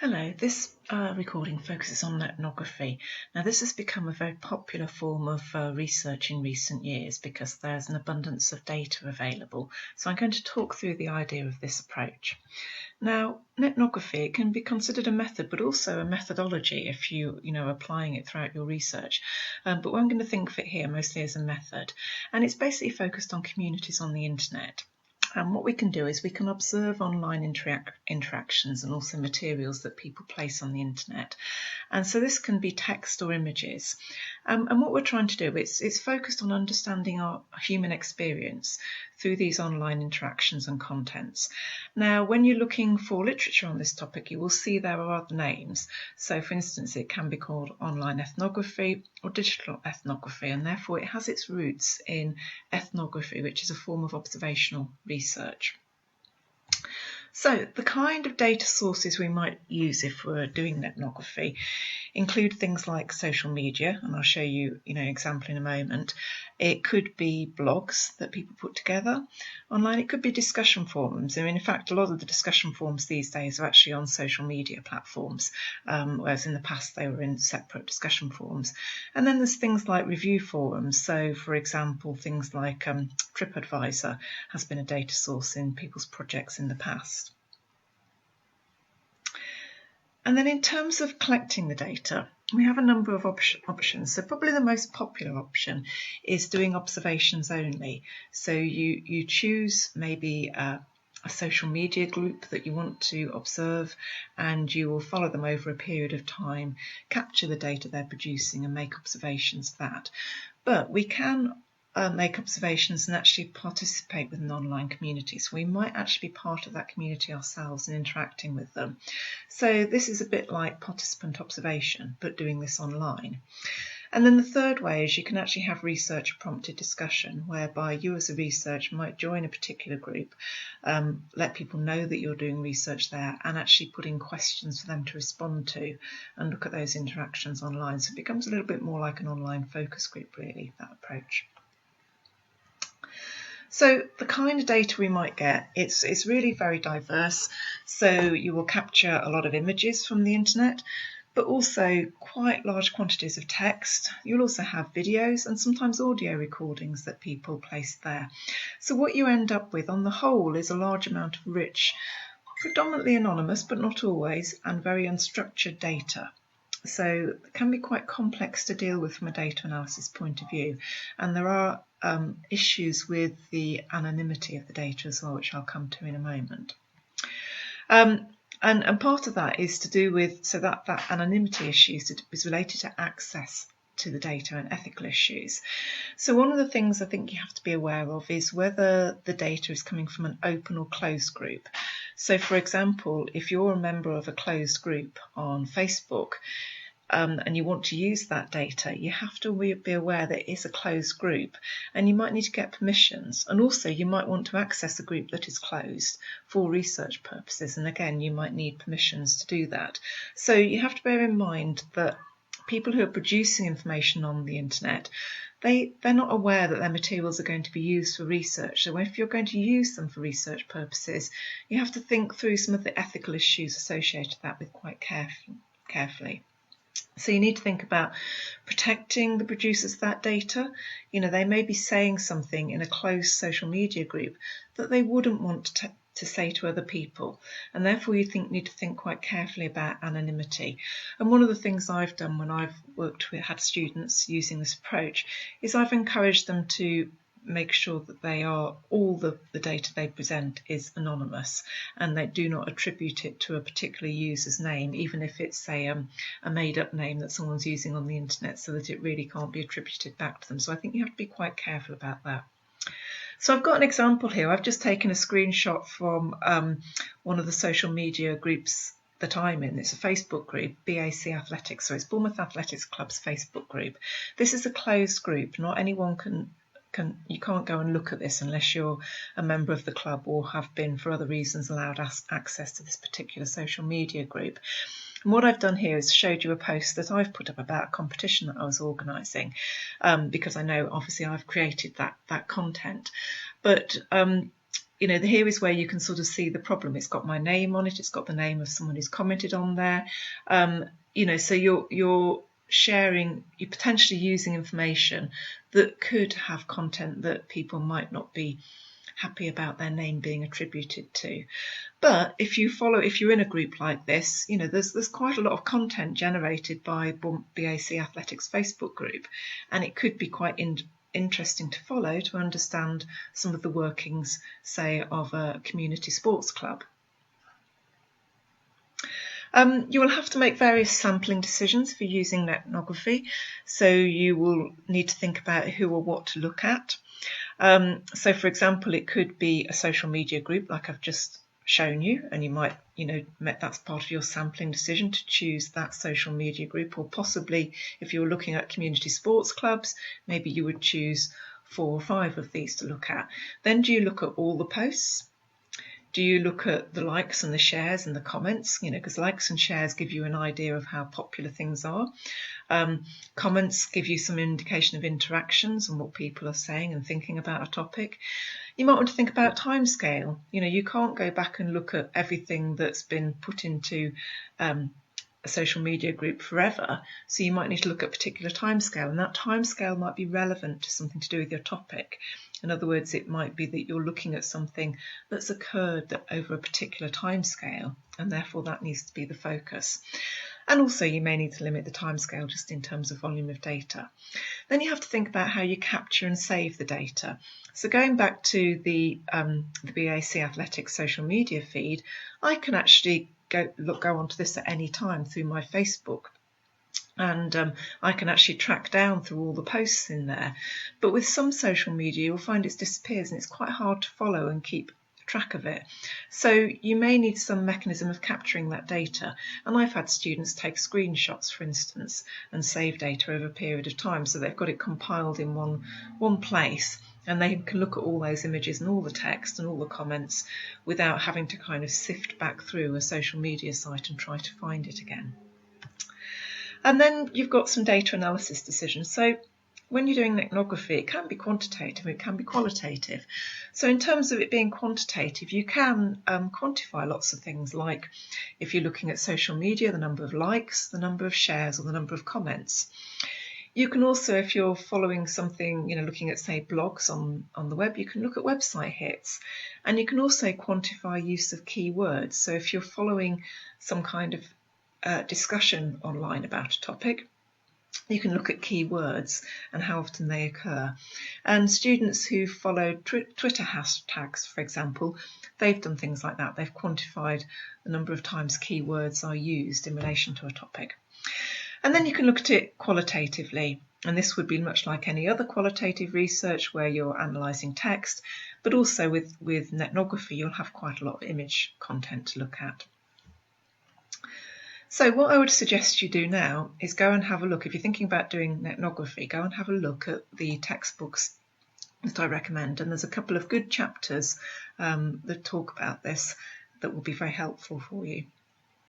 Hello, this recording focuses on ethnography. Now, this has become a very popular form of research in recent years because there's an abundance of data available. So I'm going to talk through the idea of this approach. Now, ethnography, it can be considered a method, but also a methodology if you applying it throughout your research. But I'm going to think of it here mostly as a method. And it's basically focused on communities on the internet. And what we can do is we can observe online interactions and also materials that people place on the internet. And so this can be text or images. And what we're trying to do is it's focused on understanding our human experience through these online interactions and contents. Now, when you're looking for literature on this topic, you will see there are other names. So, for instance, it can be called online ethnography or digital ethnography, and therefore it has its roots in ethnography, which is a form of observational research. So the kind of data sources we might use if we're doing ethnography include things like social media, and I'll show you an example in a moment. It could be blogs that people put together online. It could be discussion forums. I mean, in fact, a lot of the discussion forums these days are actually on social media platforms, whereas in the past they were in separate discussion forums. And then there's things like review forums. So, for example, things like TripAdvisor has been a data source in people's projects in the past. And then in terms of collecting the data, we have a number of options. So probably the most popular option is doing observations only. So you choose maybe a social media group that you want to observe, and you will follow them over a period of time, capture the data they're producing and make observations of that. But we can make observations and actually participate with an online community. So we might actually be part of that community ourselves and interacting with them. So this is a bit like participant observation, but doing this online. And then the third way is you can actually have research prompted discussion, whereby you as a researcher might join a particular group, let people know that you're doing research there, and actually put in questions for them to respond to and look at those interactions online. So it becomes a little bit more like an online focus group, really, that approach. So the kind of data we might get, it's really very diverse. So you will capture a lot of images from the internet, but also quite large quantities of text. You'll also have videos and sometimes audio recordings that people place there. So what you end up with on the whole is a large amount of rich, predominantly anonymous, but not always, and very unstructured data. So it can be quite complex to deal with from a data analysis point of view. And there are issues with the anonymity of the data as well, which I'll come to in a moment. And part of that is to do with, so that anonymity issue is related to access to the data and ethical issues. So one of the things I think you have to be aware of is whether the data is coming from an open or closed group. So for example, if you're a member of a closed group on Facebook, and you want to use that data, you have to be aware that it is a closed group, and you might need to get permissions. And also you might want to access a group that is closed for research purposes, and again you might need permissions to do that. So you have to bear in mind that people who are producing information on the internet, they're not aware that their materials are going to be used for research. So if you're going to use them for research purposes, you have to think through some of the ethical issues associated with that with quite carefully. So you need to think about protecting the producers of that data. They may be saying something in a closed social media group that they wouldn't want to say to other people, and therefore you need to think quite carefully about anonymity. And one of the things I've done when I've had students using this approach is I've encouraged them to make sure that all the data they present is anonymous, and they do not attribute it to a particular user's name, even if it's a made-up name that someone's using on the internet, so that it really can't be attributed back to them. So I think you have to be quite careful about that. So I've got an example here. I've just taken a screenshot from one of the social media groups that I'm in. It's a Facebook group, BAC Athletics, so it's Bournemouth Athletics Club's Facebook group. This is a closed group. Not anyone you can't go and look at this unless you're a member of the club or have been for other reasons allowed access to this particular social media group. And what I've done here is showed you a post that I've put up about a competition that I was organising, because I know obviously I've created that content. But here is where you can sort of see the problem. It's got my name on it. It's got the name of someone who's commented on there. So you're sharing, you're potentially using information that could have content that people might not be happy about their name being attributed to. But if you're in a group like this, there's quite a lot of content generated by BAC Athletics Facebook group, and it could be quite interesting to follow to understand some of the workings, say, of a community sports club. You will have to make various sampling decisions for using netnography, so you will need to think about who or what to look at. So, for example, it could be a social media group like I've just shown you, and you might, that's part of your sampling decision to choose that social media group, or possibly if you're looking at community sports clubs, maybe you would choose 4 or 5 of these to look at. Then do you look at all the posts? Do you look at the likes and the shares and the comments? Because likes and shares give you an idea of how popular things are. Comments give you some indication of interactions and what people are saying and thinking about a topic. You might want to think about timescale. You can't go back and look at everything that's been put into a social media group forever. So you might need to look at a particular timescale, and that timescale might be relevant to something to do with your topic. In other words, it might be that you're looking at something that's occurred over a particular timescale, and therefore that needs to be the focus. And also you may need to limit the timescale just in terms of volume of data. Then you have to think about how you capture and save the data. So going back to the BAC Athletics social media feed, I can actually go onto this at any time through my Facebook. And I can actually track down through all the posts in there. But with some social media, you'll find it disappears and it's quite hard to follow and keep track of it. So you may need some mechanism of capturing that data. And I've had students take screenshots, for instance, and save data over a period of time. So they've got it compiled in one place, and they can look at all those images and all the text and all the comments without having to kind of sift back through a social media site and try to find it again. And then you've got some data analysis decisions. So when you're doing netnography, it can be quantitative, it can be qualitative. So in terms of it being quantitative, you can quantify lots of things, like if you're looking at social media, the number of likes, the number of shares, or the number of comments. You can also, if you're following something, looking at, say, blogs on the web, you can look at website hits. And you can also quantify use of keywords. So if you're following some kind of discussion online about a topic, you can look at keywords and how often they occur. And students who follow Twitter hashtags, for example, they've done things like that. They've quantified the number of times keywords are used in relation to a topic. And then you can look at it qualitatively, and this would be much like any other qualitative research where you're analysing text, but also with netnography you'll have quite a lot of image content to look at. So what I would suggest you do now is go and have a look. If you're thinking about doing netnography, go and have a look at the textbooks that I recommend. And there's a couple of good chapters that talk about this that will be very helpful for you.